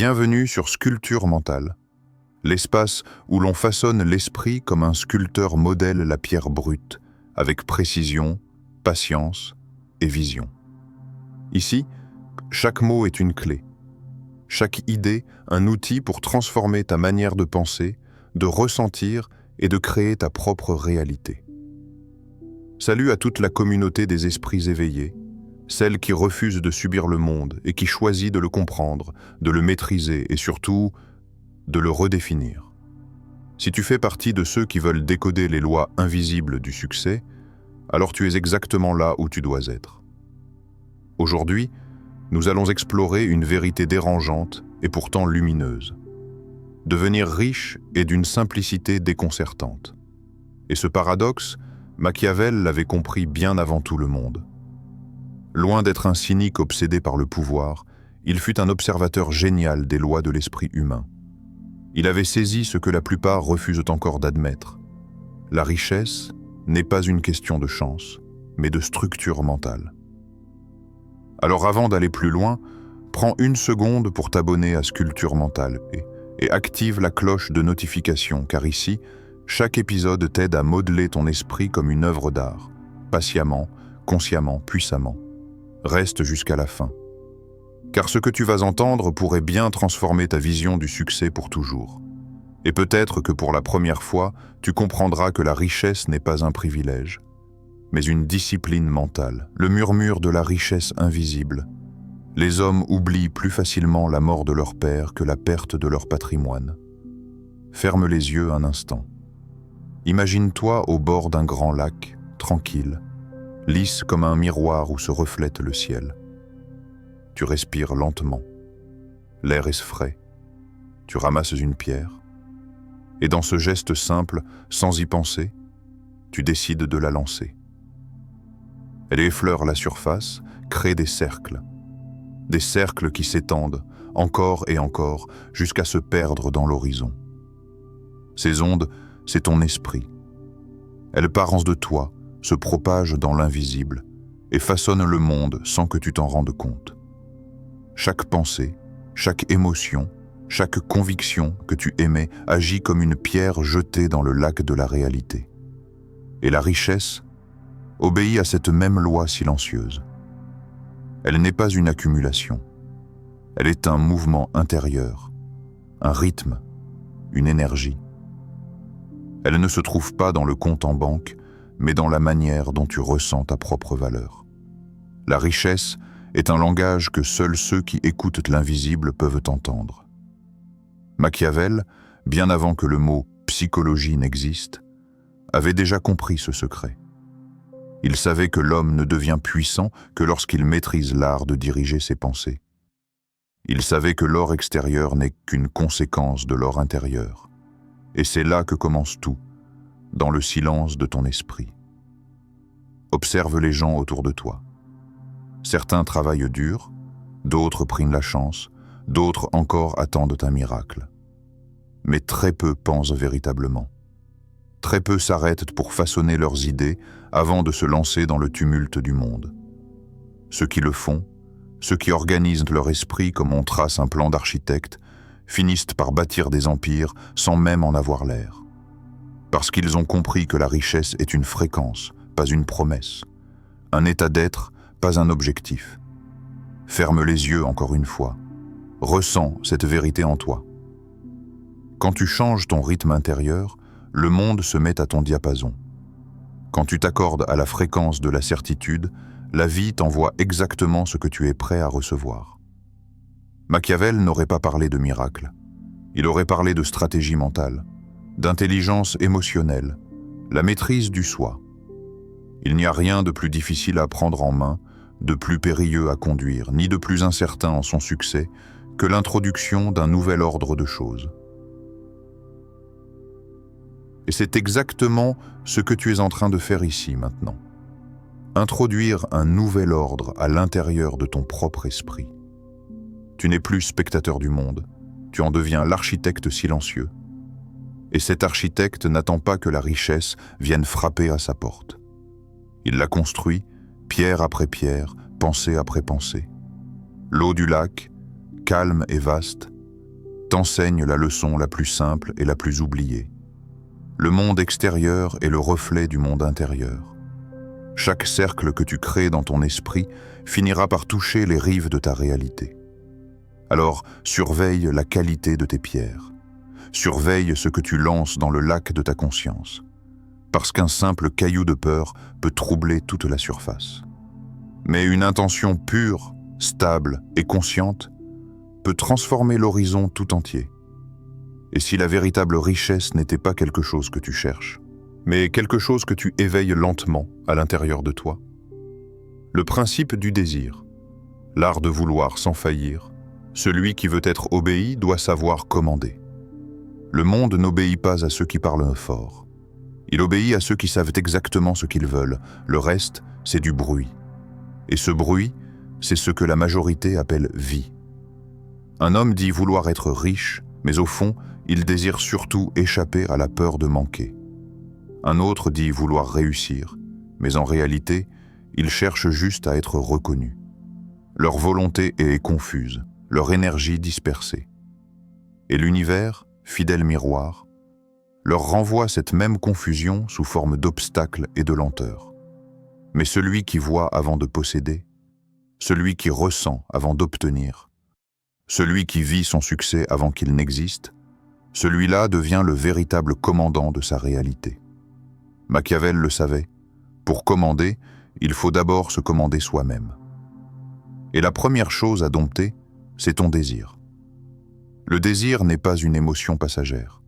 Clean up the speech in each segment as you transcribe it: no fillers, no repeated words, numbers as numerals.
Bienvenue sur Sculpture mentale, l'espace où l'on façonne l'esprit comme un sculpteur modèle la pierre brute, avec précision, patience et vision. Ici, chaque mot est une clé, chaque idée un outil pour transformer ta manière de penser, de ressentir et de créer ta propre réalité. Salut à toute la communauté des esprits éveillés, celle qui refuse de subir le monde et qui choisit de le comprendre, de le maîtriser et surtout de le redéfinir. Si tu fais partie de ceux qui veulent décoder les lois invisibles du succès, alors tu es exactement là où tu dois être. Aujourd'hui, nous allons explorer une vérité dérangeante et pourtant lumineuse. Devenir riche est d'une simplicité déconcertante. Et ce paradoxe, Machiavel l'avait compris bien avant tout le monde. Loin d'être un cynique obsédé par le pouvoir, il fut un observateur génial des lois de l'esprit humain. Il avait saisi ce que la plupart refusent encore d'admettre. La richesse n'est pas une question de chance, mais de structure mentale. Alors avant d'aller plus loin, prends une seconde pour t'abonner à Sculpture mentale et active la cloche de notification, car ici, chaque épisode t'aide à modeler ton esprit comme une œuvre d'art, patiemment, consciemment, puissamment. Reste jusqu'à la fin. Car ce que tu vas entendre pourrait bien transformer ta vision du succès pour toujours. Et peut-être que pour la première fois, tu comprendras que la richesse n'est pas un privilège, mais une discipline mentale, le murmure de la richesse invisible. Les hommes oublient plus facilement la mort de leur père que la perte de leur patrimoine. Ferme les yeux un instant. Imagine-toi au bord d'un grand lac, tranquille, lisse comme un miroir où se reflète le ciel. Tu respires lentement. L'air est frais. Tu ramasses une pierre. Et dans ce geste simple, sans y penser, tu décides de la lancer. Elle effleure la surface, crée des cercles qui s'étendent, encore et encore, jusqu'à se perdre dans l'horizon. Ces ondes, c'est ton esprit. Elles partent de toi, se propagent dans l'invisible et façonnent le monde sans que tu t'en rendes compte. Chaque pensée, chaque émotion, chaque conviction que tu émets agit comme une pierre jetée dans le lac de la réalité. Et la richesse obéit à cette même loi silencieuse. Elle n'est pas une accumulation. Elle est un mouvement intérieur, un rythme, une énergie. Elle ne se trouve pas dans le compte en banque, mais dans la manière dont tu ressens ta propre valeur. La richesse est un langage que seuls ceux qui écoutent l'invisible peuvent entendre. Machiavel, bien avant que le mot « psychologie » n'existe, avait déjà compris ce secret. Il savait que l'homme ne devient puissant que lorsqu'il maîtrise l'art de diriger ses pensées. Il savait que l'or extérieur n'est qu'une conséquence de l'or intérieur. Et c'est là que commence tout, dans le silence de ton esprit. Observe les gens autour de toi. Certains travaillent dur, d'autres priment la chance, d'autres encore attendent un miracle. Mais très peu pensent véritablement. Très peu s'arrêtent pour façonner leurs idées avant de se lancer dans le tumulte du monde. Ceux qui le font, ceux qui organisent leur esprit comme on trace un plan d'architecte, finissent par bâtir des empires sans même en avoir l'air. Parce qu'ils ont compris que la richesse est une fréquence, pas une promesse. Un état d'être, pas un objectif. Ferme les yeux encore une fois. Ressens cette vérité en toi. Quand tu changes ton rythme intérieur, le monde se met à ton diapason. Quand tu t'accordes à la fréquence de la certitude, la vie t'envoie exactement ce que tu es prêt à recevoir. Machiavel n'aurait pas parlé de miracle. Il aurait parlé de stratégie mentale, d'intelligence émotionnelle, la maîtrise du soi. Il n'y a rien de plus difficile à prendre en main, de plus périlleux à conduire, ni de plus incertain en son succès que l'introduction d'un nouvel ordre de choses. Et c'est exactement ce que tu es en train de faire ici maintenant. Introduire un nouvel ordre à l'intérieur de ton propre esprit. Tu n'es plus spectateur du monde, tu en deviens l'architecte silencieux. Et cet architecte n'attend pas que la richesse vienne frapper à sa porte. Il la construit, pierre après pierre, pensée après pensée. L'eau du lac, calme et vaste, t'enseigne la leçon la plus simple et la plus oubliée. Le monde extérieur est le reflet du monde intérieur. Chaque cercle que tu crées dans ton esprit finira par toucher les rives de ta réalité. Alors, surveille la qualité de tes pierres. Surveille ce que tu lances dans le lac de ta conscience. Parce qu'un simple caillou de peur peut troubler toute la surface. Mais une intention pure, stable et consciente peut transformer l'horizon tout entier. Et si la véritable richesse n'était pas quelque chose que tu cherches, mais quelque chose que tu éveilles lentement à l'intérieur de toi? Le principe du désir, l'art de vouloir sans faillir, celui qui veut être obéi doit savoir commander. Le monde n'obéit pas à ceux qui parlent fort. Il obéit à ceux qui savent exactement ce qu'ils veulent. Le reste, c'est du bruit. Et ce bruit, c'est ce que la majorité appelle vie. Un homme dit vouloir être riche, mais au fond, il désire surtout échapper à la peur de manquer. Un autre dit vouloir réussir, mais en réalité, il cherche juste à être reconnu. Leur volonté est confuse, leur énergie dispersée. Et l'univers, fidèle miroir, leur renvoie cette même confusion sous forme d'obstacles et de lenteur. Mais celui qui voit avant de posséder, celui qui ressent avant d'obtenir, celui qui vit son succès avant qu'il n'existe, celui-là devient le véritable commandant de sa réalité. Machiavel le savait, pour commander, il faut d'abord se commander soi-même. Et la première chose à dompter, c'est ton désir. Le désir n'est pas une émotion passagère.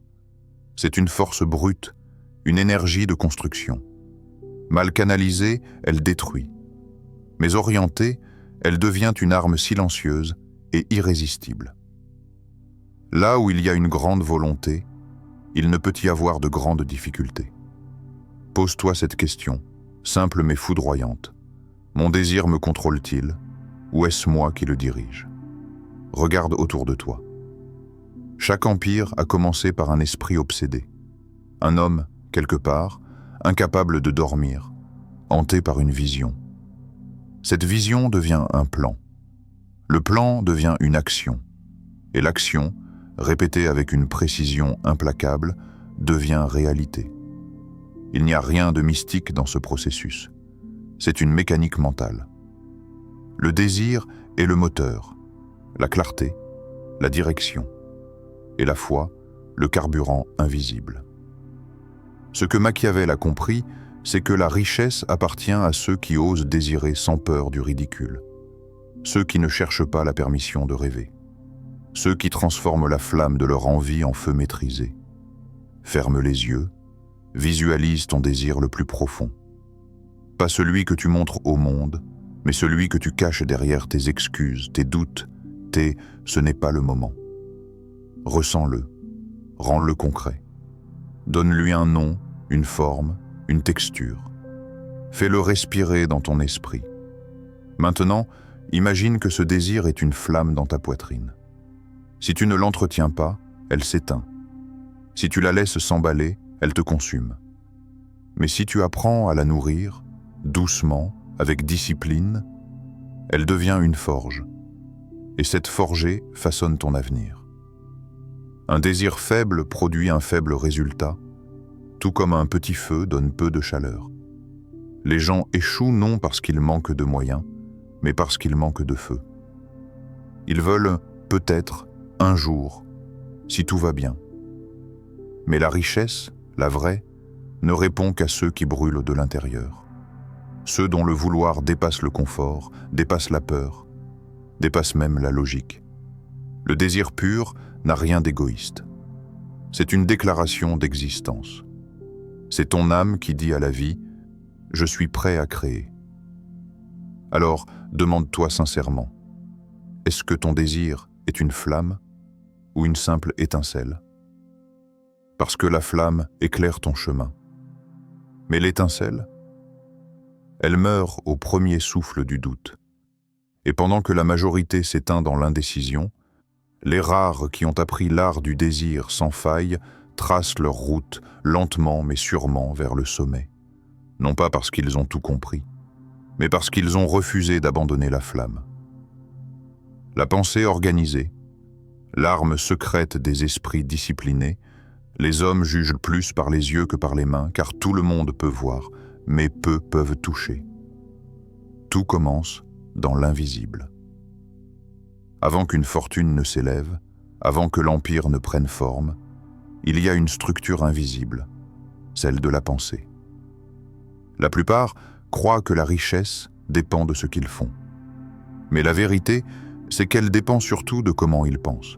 C'est une force brute, une énergie de construction. Mal canalisée, elle détruit. Mais orientée, elle devient une arme silencieuse et irrésistible. Là où il y a une grande volonté, il ne peut y avoir de grandes difficultés. Pose-toi cette question, simple mais foudroyante. Mon désir me contrôle-t-il, ou est-ce moi qui le dirige? Regarde autour de toi. Chaque empire a commencé par un esprit obsédé. Un homme, quelque part, incapable de dormir, hanté par une vision. Cette vision devient un plan. Le plan devient une action. Et l'action, répétée avec une précision implacable, devient réalité. Il n'y a rien de mystique dans ce processus. C'est une mécanique mentale. Le désir est le moteur, la clarté, la direction. Et la foi, le carburant invisible. Ce que Machiavel a compris, c'est que la richesse appartient à ceux qui osent désirer sans peur du ridicule, ceux qui ne cherchent pas la permission de rêver, ceux qui transforment la flamme de leur envie en feu maîtrisé. Ferme les yeux, visualise ton désir le plus profond. Pas celui que tu montres au monde, mais celui que tu caches derrière tes excuses, tes doutes, tes « ce n'est pas le moment ». Ressens-le, rends-le concret. Donne-lui un nom, une forme, une texture. Fais-le respirer dans ton esprit. Maintenant, imagine que ce désir est une flamme dans ta poitrine. Si tu ne l'entretiens pas, elle s'éteint. Si tu la laisses s'emballer, elle te consume. Mais si tu apprends à la nourrir, doucement, avec discipline, elle devient une forge. Et cette forgée façonne ton avenir. Un désir faible produit un faible résultat, tout comme un petit feu donne peu de chaleur. Les gens échouent non parce qu'ils manquent de moyens, mais parce qu'ils manquent de feu. Ils veulent peut-être un jour, si tout va bien. Mais la richesse, la vraie, ne répond qu'à ceux qui brûlent de l'intérieur. Ceux dont le vouloir dépasse le confort, dépasse la peur, dépasse même la logique. Le désir pur n'a rien d'égoïste. C'est une déclaration d'existence. C'est ton âme qui dit à la vie « Je suis prêt à créer ». Alors, demande-toi sincèrement, est-ce que ton désir est une flamme ou une simple étincelle? Parce que la flamme éclaire ton chemin. Mais l'étincelle, elle meurt au premier souffle du doute. Et pendant que la majorité s'éteint dans l'indécision, les rares qui ont appris l'art du désir sans faille tracent leur route lentement mais sûrement vers le sommet. Non pas parce qu'ils ont tout compris, mais parce qu'ils ont refusé d'abandonner la flamme. La pensée organisée, L'arme secrète des esprits disciplinés, les hommes jugent plus par les yeux que par les mains, car tout le monde peut voir, mais peu peuvent toucher. Tout commence dans l'invisible. Avant qu'une fortune ne s'élève, avant que l'empire ne prenne forme, il y a une structure invisible, celle de la pensée. La plupart croient que la richesse dépend de ce qu'ils font. Mais la vérité, c'est qu'elle dépend surtout de comment ils pensent.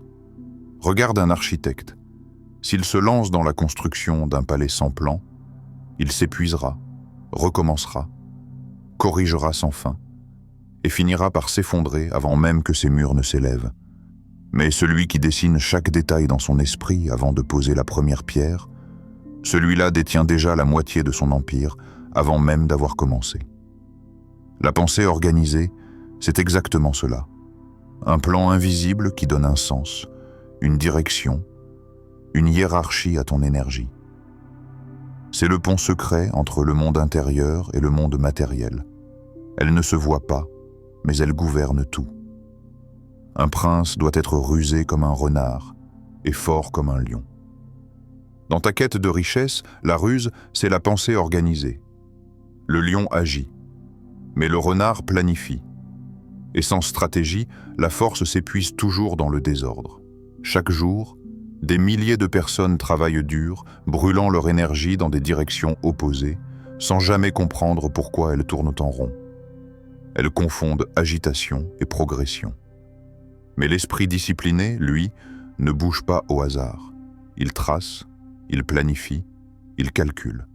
Regarde un architecte. S'il se lance dans la construction d'un palais sans plan, il s'épuisera, recommencera, corrigera sans fin, et finira par s'effondrer avant même que ses murs ne s'élèvent. Mais celui qui dessine chaque détail dans son esprit avant de poser la première pierre, celui-là détient déjà la moitié de son empire avant même d'avoir commencé. La pensée organisée, c'est exactement cela. Un plan invisible qui donne un sens, une direction, une hiérarchie à ton énergie. C'est le pont secret entre le monde intérieur et le monde matériel. Elle ne se voit pas, mais elle gouverne tout. Un prince doit être rusé comme un renard et fort comme un lion. Dans ta quête de richesse, la ruse, c'est la pensée organisée. Le lion agit, mais le renard planifie. Et sans stratégie, la force s'épuise toujours dans le désordre. Chaque jour, des milliers de personnes travaillent dur, brûlant leur énergie dans des directions opposées, sans jamais comprendre pourquoi elles tournent en rond. Elles confondent agitation et progression. Mais l'esprit discipliné, lui, ne bouge pas au hasard. Il trace, il planifie, il calcule.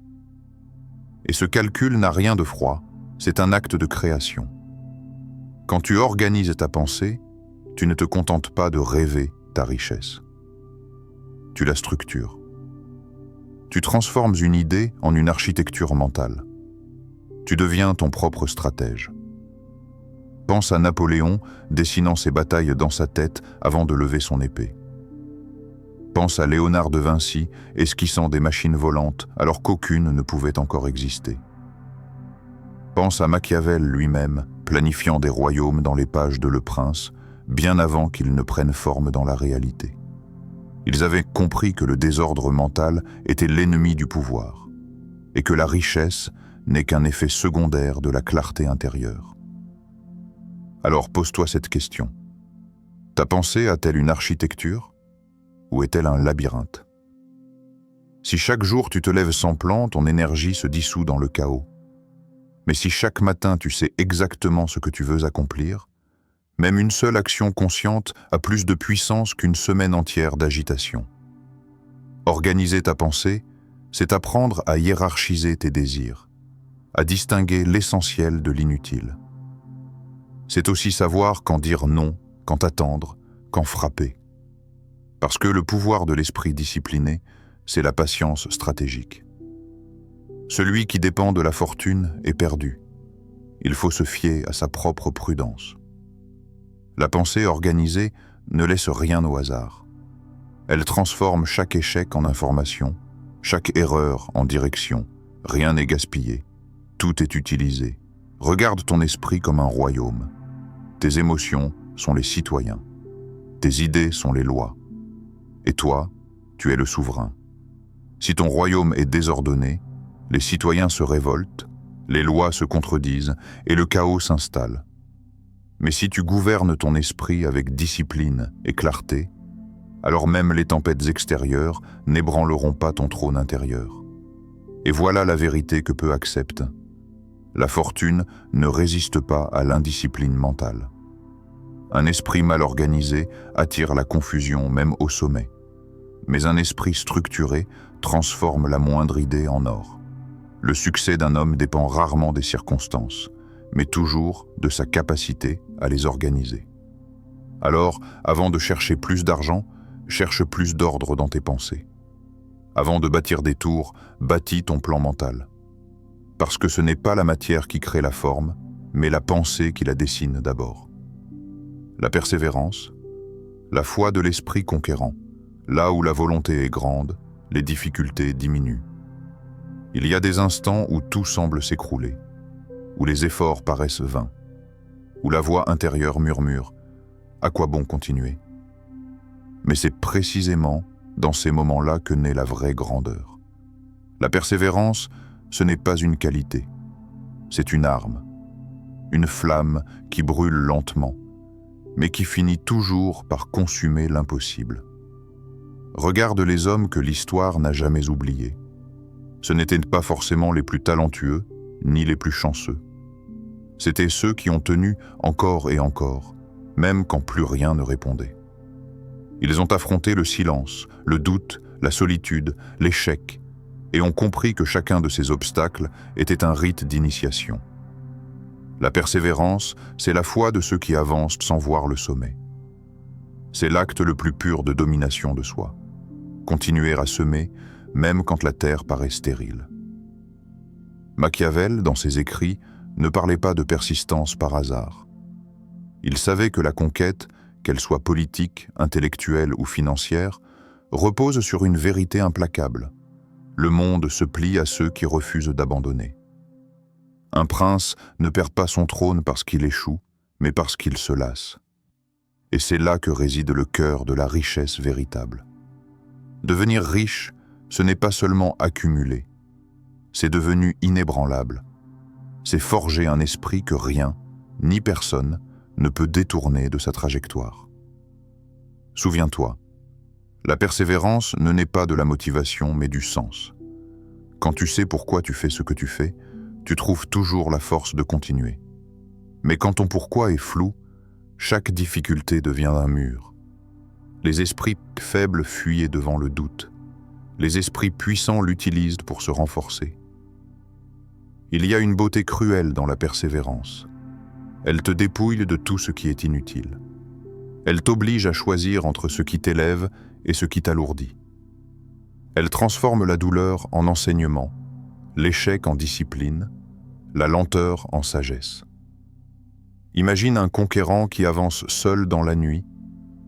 Et ce calcul n'a rien de froid, c'est un acte de création. Quand tu organises ta pensée, tu ne te contentes pas de rêver ta richesse. Tu la structures. Tu transformes une idée en une architecture mentale. Tu deviens ton propre stratège. Pense à Napoléon dessinant ses batailles dans sa tête avant de lever son épée. Pense à Léonard de Vinci esquissant des machines volantes alors qu'aucune ne pouvait encore exister. Pense à Machiavel lui-même planifiant des royaumes dans les pages de Le Prince, bien avant qu'ils ne prennent forme dans la réalité. Ils avaient compris que le désordre mental était l'ennemi du pouvoir, et que la richesse n'est qu'un effet secondaire de la clarté intérieure. Alors pose-toi cette question. Ta pensée a-t-elle une architecture, ou est-elle un labyrinthe? Si chaque jour tu te lèves sans plan, ton énergie se dissout dans le chaos. Mais si chaque matin tu sais exactement ce que tu veux accomplir, même une seule action consciente a plus de puissance qu'une semaine entière d'agitation. Organiser ta pensée, c'est apprendre à hiérarchiser tes désirs, à distinguer l'essentiel de l'inutile. C'est aussi savoir quand dire non, quand attendre, quand frapper. Parce que le pouvoir de l'esprit discipliné, c'est la patience stratégique. Celui qui dépend de la fortune est perdu. Il faut se fier à sa propre prudence. La pensée organisée ne laisse rien au hasard. Elle transforme chaque échec en information, chaque erreur en direction. Rien n'est gaspillé, tout est utilisé. Regarde ton esprit comme un royaume. Tes émotions sont les citoyens. Tes idées sont les lois. Et toi, tu es le souverain. Si ton royaume est désordonné, les citoyens se révoltent, les lois se contredisent et le chaos s'installe. Mais si tu gouvernes ton esprit avec discipline et clarté, alors même les tempêtes extérieures n'ébranleront pas ton trône intérieur. Et voilà la vérité que peu acceptent. La fortune ne résiste pas à l'indiscipline mentale. Un esprit mal organisé attire la confusion même au sommet. Mais un esprit structuré transforme la moindre idée en or. Le succès d'un homme dépend rarement des circonstances, mais toujours de sa capacité à les organiser. Alors, avant de chercher plus d'argent, cherche plus d'ordre dans tes pensées. Avant de bâtir des tours, bâtis ton plan mental. Parce que ce n'est pas la matière qui crée la forme, mais la pensée qui la dessine d'abord. La persévérance, la foi de l'esprit conquérant. Là où la volonté est grande, les difficultés diminuent. Il y a des instants où tout semble s'écrouler, où les efforts paraissent vains, où la voix intérieure murmure « À quoi bon continuer ?» Mais c'est précisément dans ces moments-là que naît la vraie grandeur. La persévérance, ce n'est pas une qualité, c'est une arme, une flamme qui brûle lentement, mais qui finit toujours par consumer l'impossible. Regarde les hommes que l'histoire n'a jamais oubliés. Ce n'étaient pas forcément les plus talentueux, ni les plus chanceux. C'étaient ceux qui ont tenu encore et encore, même quand plus rien ne répondait. Ils ont affronté le silence, le doute, la solitude, l'échec, et ont compris que chacun de ces obstacles était un rite d'initiation. La persévérance, c'est la foi de ceux qui avancent sans voir le sommet. C'est l'acte le plus pur de domination de soi. Continuer à semer, même quand la terre paraît stérile. Machiavel, dans ses écrits, ne parlait pas de persistance par hasard. Il savait que la conquête, qu'elle soit politique, intellectuelle ou financière, repose sur une vérité implacable. Le monde se plie à ceux qui refusent d'abandonner. Un prince ne perd pas son trône parce qu'il échoue, mais parce qu'il se lasse. Et c'est là que réside le cœur de la richesse véritable. Devenir riche, ce n'est pas seulement accumuler, c'est devenu inébranlable. C'est forger un esprit que rien, ni personne, ne peut détourner de sa trajectoire. Souviens-toi, la persévérance ne naît pas de la motivation, mais du sens. Quand tu sais pourquoi tu fais ce que tu fais, tu trouves toujours la force de continuer. Mais quand ton pourquoi est flou, chaque difficulté devient un mur. Les esprits faibles fuient devant le doute. Les esprits puissants l'utilisent pour se renforcer. Il y a une beauté cruelle dans la persévérance. Elle te dépouille de tout ce qui est inutile. Elle t'oblige à choisir entre ce qui t'élève et ce qui t'alourdit. Elle transforme la douleur en enseignement, l'échec en discipline, la lenteur en sagesse. Imagine un conquérant qui avance seul dans la nuit,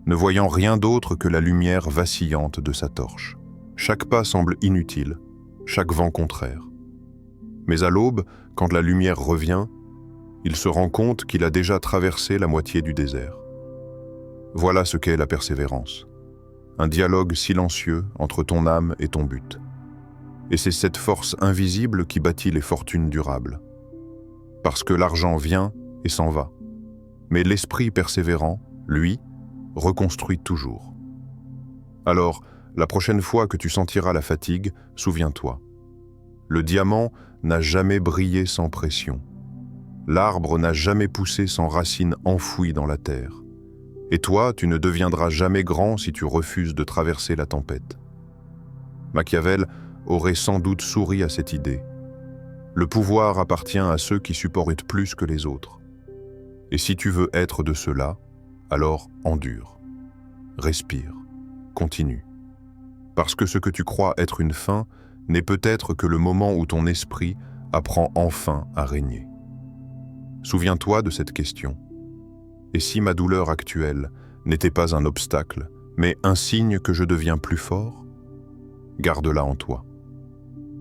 ne voyant rien d'autre que la lumière vacillante de sa torche. Chaque pas semble inutile, chaque vent contraire. Mais à l'aube, quand la lumière revient, il se rend compte qu'il a déjà traversé la moitié du désert. Voilà ce qu'est la persévérance. Un dialogue silencieux entre ton âme et ton but. Et c'est cette force invisible qui bâtit les fortunes durables. Parce que l'argent vient et s'en va. Mais l'esprit persévérant, lui, reconstruit toujours. Alors, la prochaine fois que tu sentiras la fatigue, souviens-toi. Le diamant n'a jamais brillé sans pression. L'arbre n'a jamais poussé sans racines enfouies dans la terre. Et toi, tu ne deviendras jamais grand si tu refuses de traverser la tempête. Machiavel aurait sans doute souri à cette idée. Le pouvoir appartient à ceux qui supportent plus que les autres. Et si tu veux être de ceux-là, alors endure. Respire. Continue. Parce que ce que tu crois être une fin n'est peut-être que le moment où ton esprit apprend enfin à régner. Souviens-toi de cette question. Et si ma douleur actuelle n'était pas un obstacle, mais un signe que je deviens plus fort? Garde-la en toi.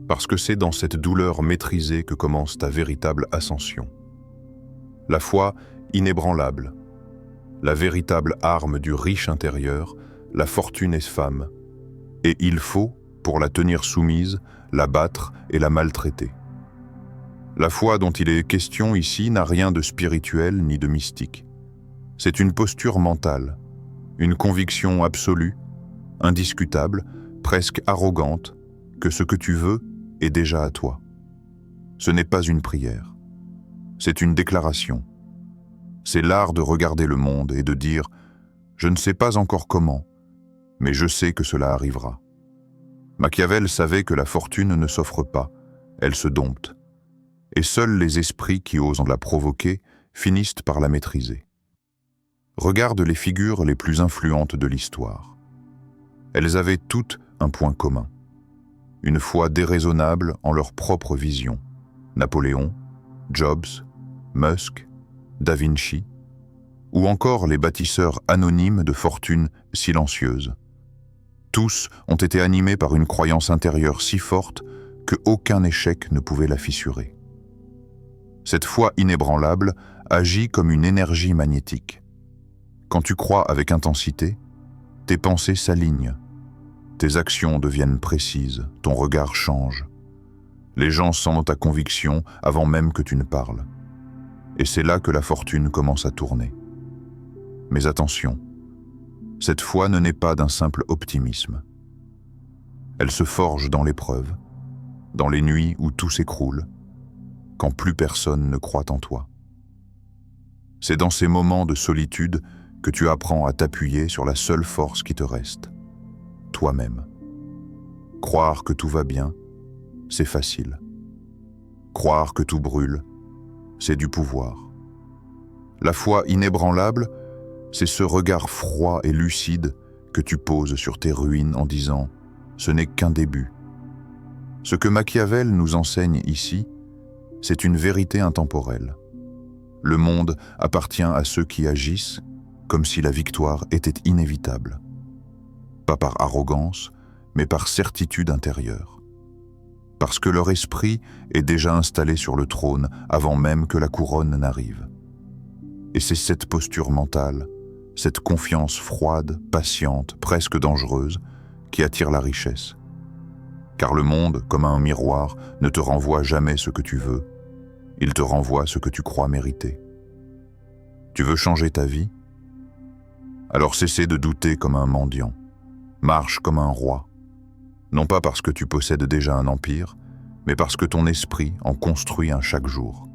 Parce que c'est dans cette douleur maîtrisée que commence ta véritable ascension. La foi inébranlable, la véritable arme du riche intérieur, la fortune est femme, et il faut, pour la tenir soumise, la battre et la maltraiter. La foi dont il est question ici n'a rien de spirituel ni de mystique. C'est une posture mentale, une conviction absolue, indiscutable, presque arrogante, que ce que tu veux est déjà à toi. Ce n'est pas une prière, c'est une déclaration. C'est l'art de regarder le monde et de dire « Je ne sais pas encore comment, mais je sais que cela arrivera ». Machiavel savait que la fortune ne s'offre pas, elle se dompte. Et seuls les esprits qui osent la provoquer finissent par la maîtriser. Regarde les figures les plus influentes de l'histoire. Elles avaient toutes un point commun. Une foi déraisonnable en leur propre vision. Napoléon, Jobs, Musk, Da Vinci, ou encore les bâtisseurs anonymes de fortunes silencieuses. Tous ont été animés par une croyance intérieure si forte qu'aucun échec ne pouvait la fissurer. Cette foi inébranlable agit comme une énergie magnétique. Quand tu crois avec intensité, tes pensées s'alignent, tes actions deviennent précises, ton regard change. Les gens sentent ta conviction avant même que tu ne parles. Et c'est là que la fortune commence à tourner. Mais attention, cette foi ne naît pas d'un simple optimisme. Elle se forge dans l'épreuve, dans les nuits où tout s'écroule, quand plus personne ne croit en toi. C'est dans ces moments de solitude que tu apprends à t'appuyer sur la seule force qui te reste, toi-même. Croire que tout va bien, c'est facile. Croire que tout brûle, c'est du pouvoir. La foi inébranlable, c'est ce regard froid et lucide que tu poses sur tes ruines en disant « ce n'est qu'un début ». Ce que Machiavel nous enseigne ici, c'est une vérité intemporelle. Le monde appartient à ceux qui agissent comme si la victoire était inévitable. Pas par arrogance, mais par certitude intérieure. Parce que leur esprit est déjà installé sur le trône avant même que la couronne n'arrive. Et c'est cette posture mentale, cette confiance froide, patiente, presque dangereuse, qui attire la richesse. Car le monde, comme un miroir, ne te renvoie jamais ce que tu veux, il te renvoie ce que tu crois mériter. Tu veux changer ta vie? Alors cessez de douter comme un mendiant. Marche comme un roi. Non pas parce que tu possèdes déjà un empire, mais parce que ton esprit en construit un chaque jour.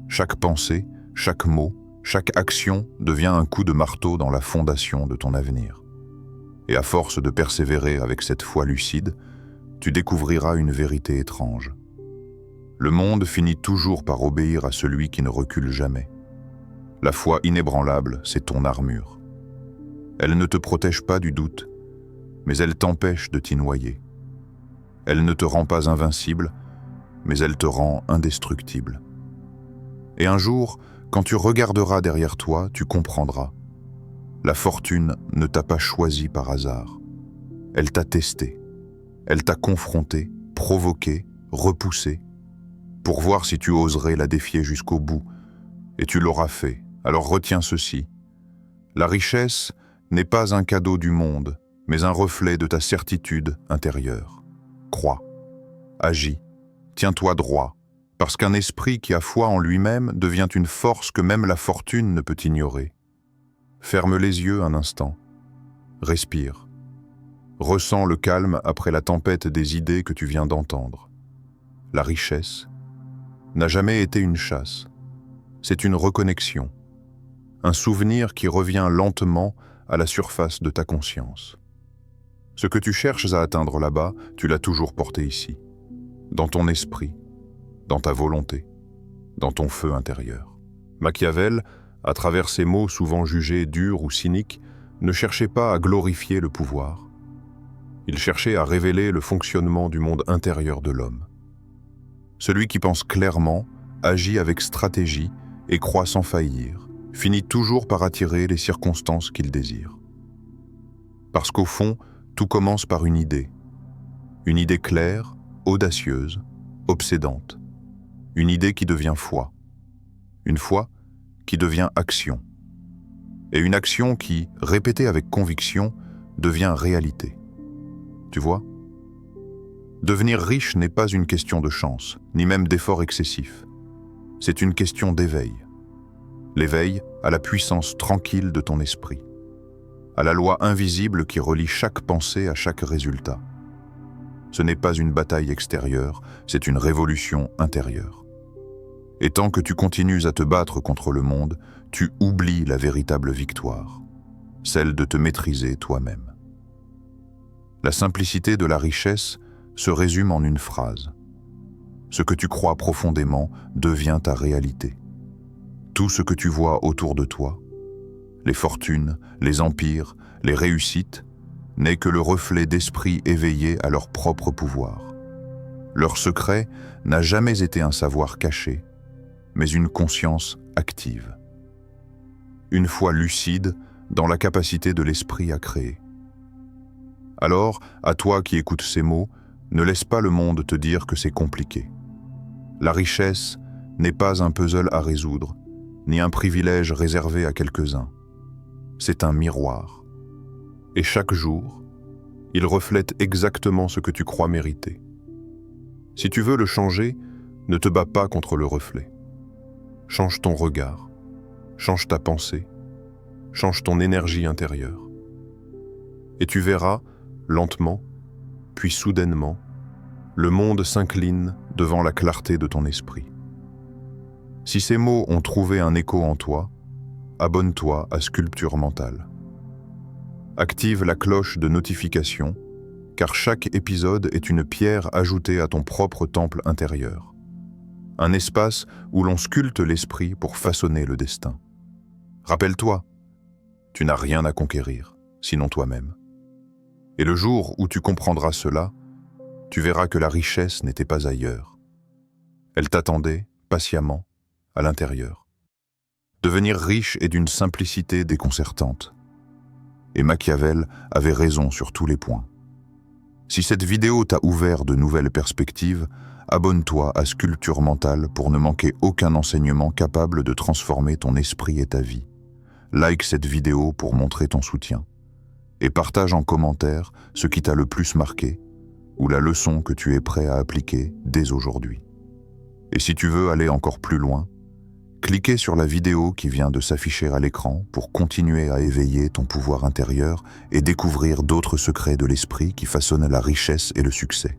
Chaque pensée, chaque mot, chaque action devient un coup de marteau dans la fondation de ton avenir. Et à force de persévérer avec cette foi lucide, tu découvriras une vérité étrange. Le monde finit toujours par obéir à celui qui ne recule jamais. La foi inébranlable, c'est ton armure. Elle ne te protège pas du doute, mais elle t'empêche de t'y noyer. Elle ne te rend pas invincible, mais elle te rend indestructible. Et un jour, quand tu regarderas derrière toi, tu comprendras. La fortune ne t'a pas choisi par hasard. Elle t'a testé. Elle t'a confronté, provoqué, repoussé, pour voir si tu oserais la défier jusqu'au bout. Et tu l'auras fait. Alors retiens ceci. La richesse n'est pas un cadeau du monde, mais un reflet de ta certitude intérieure. Crois, agis, tiens-toi droit, parce qu'un esprit qui a foi en lui-même devient une force que même la fortune ne peut ignorer. Ferme les yeux un instant, respire, ressens le calme après la tempête des idées que tu viens d'entendre. La richesse n'a jamais été une chasse, c'est une reconnexion, un souvenir qui revient lentement à la surface de ta conscience. Ce que tu cherches à atteindre là-bas, tu l'as toujours porté ici, dans ton esprit, dans ta volonté, dans ton feu intérieur. Machiavel, à travers ses mots souvent jugés durs ou cyniques, ne cherchait pas à glorifier le pouvoir. Il cherchait à révéler le fonctionnement du monde intérieur de l'homme. Celui qui pense clairement, agit avec stratégie et croit sans faillir, finit toujours par attirer les circonstances qu'il désire. Parce qu'au fond, tout commence par une idée claire, audacieuse, obsédante, une idée qui devient foi, une foi qui devient action, et une action qui, répétée avec conviction, devient réalité. Tu vois? Devenir riche n'est pas une question de chance, ni même d'effort excessif. C'est une question d'éveil. L'éveil à la puissance tranquille de ton esprit, à la loi invisible qui relie chaque pensée à chaque résultat. Ce n'est pas une bataille extérieure, c'est une révolution intérieure. Et tant que tu continues à te battre contre le monde, tu oublies la véritable victoire, celle de te maîtriser toi-même. La simplicité de la richesse se résume en une phrase. Ce que tu crois profondément devient ta réalité. Tout ce que tu vois autour de toi, les fortunes, les empires, les réussites, n'est que le reflet d'esprits éveillés à leur propre pouvoir. Leur secret n'a jamais été un savoir caché, mais une conscience active. Une foi lucide dans la capacité de l'esprit à créer. Alors, à toi qui écoutes ces mots, ne laisse pas le monde te dire que c'est compliqué. La richesse n'est pas un puzzle à résoudre, ni un privilège réservé à quelques-uns. C'est un miroir. Et chaque jour, il reflète exactement ce que tu crois mériter. Si tu veux le changer, ne te bats pas contre le reflet. Change ton regard, change ta pensée, change ton énergie intérieure. Et tu verras, lentement, puis soudainement, le monde s'incline devant la clarté de ton esprit. Si ces mots ont trouvé un écho en toi, abonne-toi à Sculpture Mentale. Active la cloche de notification, car chaque épisode est une pierre ajoutée à ton propre temple intérieur. Un espace où l'on sculpte l'esprit pour façonner le destin. Rappelle-toi, tu n'as rien à conquérir, sinon toi-même. Et le jour où tu comprendras cela, tu verras que la richesse n'était pas ailleurs. Elle t'attendait, patiemment, à l'intérieur. Devenir riche est d'une simplicité déconcertante. Et Machiavel avait raison sur tous les points. Si cette vidéo t'a ouvert de nouvelles perspectives, abonne-toi à Sculpture Mentale pour ne manquer aucun enseignement capable de transformer ton esprit et ta vie. Like cette vidéo pour montrer ton soutien. Et partage en commentaire ce qui t'a le plus marqué ou la leçon que tu es prêt à appliquer dès aujourd'hui. Et si tu veux aller encore plus loin, cliquez sur la vidéo qui vient de s'afficher à l'écran pour continuer à éveiller ton pouvoir intérieur et découvrir d'autres secrets de l'esprit qui façonnent la richesse et le succès.